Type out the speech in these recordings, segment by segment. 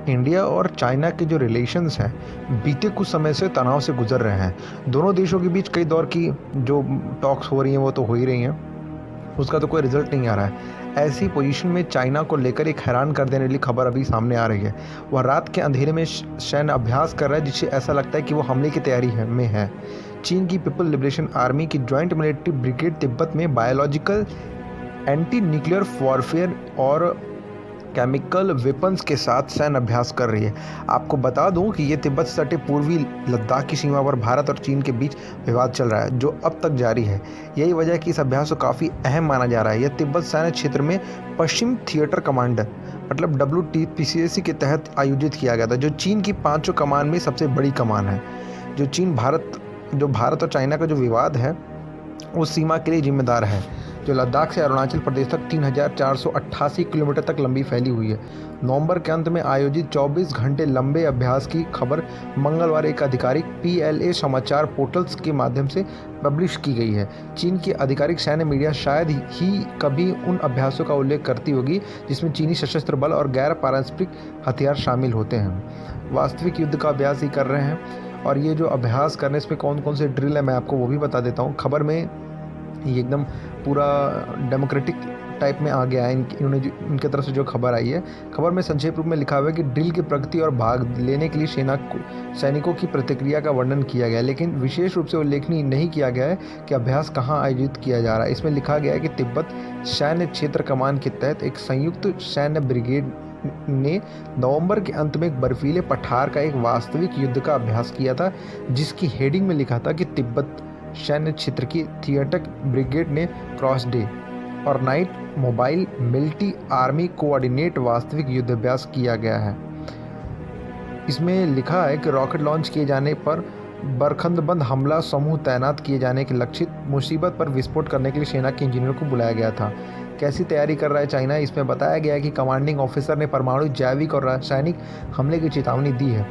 India और China के जो रिलेशंस हैं बीते कुछ समय से तनाव से गुजर रहे हैं। दोनों देशों के बीच कई दौर की जो टॉक्स हो रही हैं वो तो हो ही रही हैं, उसका तो कोई रिजल्ट नहीं आ रहा है। ऐसी पोजीशन में चाइना को लेकर एक हैरान कर देने वाली खबर अभी सामने आ रही है। वह रात के अंधेरे में सैन्य अभ्यास कर रहा है जिससे ऐसा लगता है कि वो हमले की तैयारी में है। चीन की पीपल लिबरेशन आर्मी की ज्वाइंट मिलिट्री ब्रिगेड तिब्बत में बायोलॉजिकल, एंटी न्यूक्लियर वॉरफेयर और केमिकल वेपन्स के साथ सैन्य अभ्यास कर रही है। आपको बता दूं कि ये तिब्बत से सटे पूर्वी लद्दाख की सीमा पर भारत और चीन के बीच विवाद चल रहा है जो अब तक जारी है। यही वजह है कि इस अभ्यास को काफ़ी अहम माना जा रहा है। यह तिब्बत सैन्य क्षेत्र में पश्चिम थिएटर कमांडर मतलब WTPCC के तहत आयोजित किया गया था, जो चीन की 5 कमान में सबसे बड़ी कमान है। जो भारत और चाइना का जो विवाद है उस सीमा के लिए जिम्मेदार है, जो लद्दाख से अरुणाचल प्रदेश तक 3488 किलोमीटर तक लंबी फैली हुई है। नवंबर के अंत में आयोजित 24 घंटे लंबे अभ्यास की खबर मंगलवार एक आधिकारिक PLA समाचार पोर्टल्स के माध्यम से पब्लिश की गई है। चीन की आधिकारिक सैन्य मीडिया शायद ही कभी उन अभ्यासों का उल्लेख करती होगी जिसमें चीनी सशस्त्र बल और गैर पारंपरिक हथियार शामिल होते हैं। वास्तविक युद्ध का अभ्यास ही कर रहे हैं। और ये जो अभ्यास करने इसमें कौन कौन से ड्रिल है मैं आपको वो भी बता देता हूँ। खबर में ये एकदम पूरा डेमोक्रेटिक टाइप में आ गया है। इनके तरफ से जो खबर आई है, खबर में संक्षेप रूप में लिखा हुआ है कि ड्रिल की प्रगति और भाग लेने के लिए सैनिकों की प्रतिक्रिया का वर्णन किया गया है, लेकिन विशेष रूप से उल्लेखनीय नहीं किया गया है कि अभ्यास कहाँ आयोजित किया जा रहा है। इसमें लिखा गया है कि तिब्बत सैन्य क्षेत्र कमान के तहत एक संयुक्त सैन्य ब्रिगेड ने नवंबर के अंत में एक बर्फीले पठार का एक वास्तविक युद्ध का अभ्यास किया था, जिसकी हेडिंग में लिखा था कि तिब्बत सैन्य क्षेत्र की थिएटर ब्रिगेड ने क्रॉस डे और night mobile military army coordinate वास्तविक युद्धाभ्यास किया गया है। इसमें लिखा है कि रॉकेट लॉन्च किए जाने पर बरखंदबंद हमला समूह तैनात किए जाने के लक्षित मुसीबत पर विस्फोट करने के लिए सेना के इंजीनियर को बुलाया गया था। कैसी तैयारी कर रहा है चाइना, इसमें बताया गया है कि कमांडिंग ऑफिसर ने परमाणु, जैविक और रासायनिक हमले की चेतावनी दी है।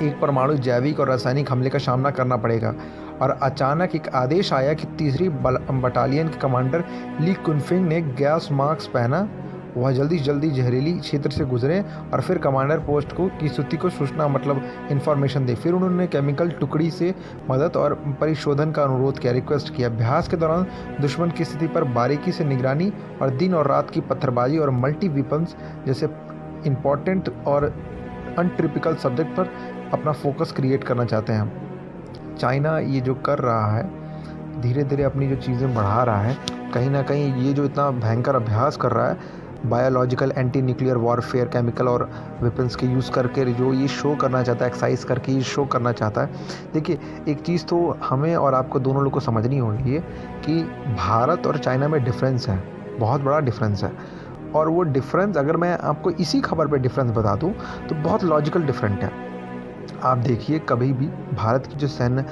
एक परमाणु, जैविक और रासायनिक हमले का सामना करना पड़ेगा। और अचानक एक आदेश आया कि 3री बटालियन के कमांडर ली कुनफिंग ने गैस मास्क पहना, वह जल्दी से जल्दी जहरीली क्षेत्र से गुजरे और फिर कमांडर पोस्ट की स्थिति को सूचना मतलब इन्फॉर्मेशन दे। फिर उन्होंने केमिकल टुकड़ी से मदद और परिशोधन का अनुरोध किया, रिक्वेस्ट किया। अभ्यास के दौरान दुश्मन की स्थिति पर बारीकी से निगरानी और दिन और रात की पत्थरबाजी और मल्टी वेपन्स जैसे इम्पॉर्टेंट और अनटिपिकल सब्जेक्ट पर अपना फोकस क्रिएट करना चाहते हैं। चाइना ये जो कर रहा है, धीरे धीरे अपनी जो चीज़ें बढ़ा रहा है, कहीं ना कहीं ये जो इतना भयंकर अभ्यास कर रहा है biological, anti nuclear warfare, chemical और वेपन्स के यूज़ करके जो ये शो करना चाहता है, एक्सरसाइज करके ये शो करना चाहता है। देखिए, एक चीज़ तो हमें और आपको दोनों लोग को समझनी होगी कि भारत और चाइना में डिफरेंस है, बहुत बड़ा डिफरेंस है। और वो डिफरेंस अगर मैं आपको इसी खबर पे डिफरेंस बता दूं तो बहुत लॉजिकल डिफरेंट है। आप देखिए, कभी भी भारत की जो सैन्य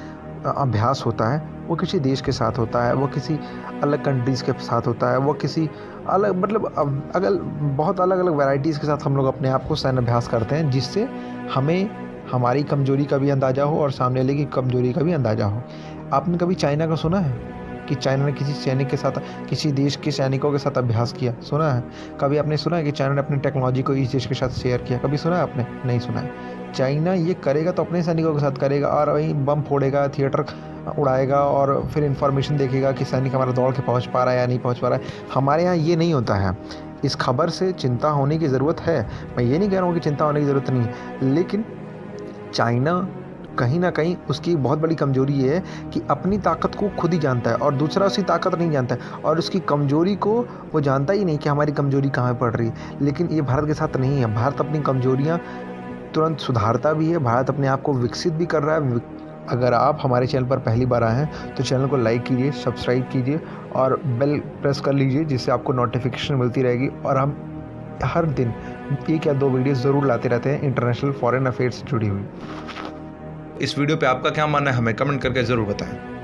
अभ्यास होता है वो किसी देश के साथ होता है, वो किसी अलग कंट्रीज़ के साथ होता है, वो किसी अलग मतलब अगर बहुत अलग अलग वैरायटीज़ के साथ हम लोग अपने आप को सैन्य अभ्यास करते हैं, जिससे हमें हमारी कमजोरी का भी अंदाज़ा हो और सामने वाले की कमजोरी का भी अंदाज़ा हो। आपने कभी चाइना का सुना है कि चाइना ने किसी सैनिक के साथ, किसी देश के सैनिकों के साथ अभ्यास किया? सुना है? कभी आपने सुना है कि चाइना ने अपनी टेक्नोलॉजी को इस देश के साथ शेयर किया? कभी सुना है आपने? नहीं सुना है। चाइना ये करेगा तो अपने सैनिकों के साथ करेगा और वहीं बम फोड़ेगा, थिएटर उड़ाएगा और फिर इन्फॉर्मेशन देखेगा कि सैनिक हमारा दौड़ के पहुँच पा रहा है या नहीं पहुँच पा रहा है। हमारे यहाँ ये नहीं होता है। इस खबर से चिंता होने की ज़रूरत है, मैं ये नहीं कह रहा हूँ कि चिंता होने की ज़रूरत नहीं है, लेकिन चाइना कहीं ना कहीं उसकी बहुत बड़ी कमजोरी ये है कि अपनी ताकत को खुद ही जानता है और दूसरा उसकी ताकत नहीं जानता है, और उसकी कमजोरी को वो जानता ही नहीं कि हमारी कमजोरी कहाँ पड़ रही है। लेकिन ये भारत के साथ नहीं है। भारत अपनी कमजोरियाँ तुरंत सुधारता भी है, भारत अपने आप को विकसित भी कर रहा है। अगर आप हमारे चैनल पर पहली बार आए हैं तो चैनल को लाइक कीजिए, सब्सक्राइब कीजिए और बेल प्रेस कर लीजिए, जिससे आपको नोटिफिकेशन मिलती रहेगी। और हम हर दिन 1 या 2 वीडियो ज़रूर लाते रहते हैं इंटरनेशनल फॉरेन अफेयर्स से जुड़ी हुई। इस वीडियो पे आपका क्या मानना है हमें कमेंट करके ज़रूर बताएं।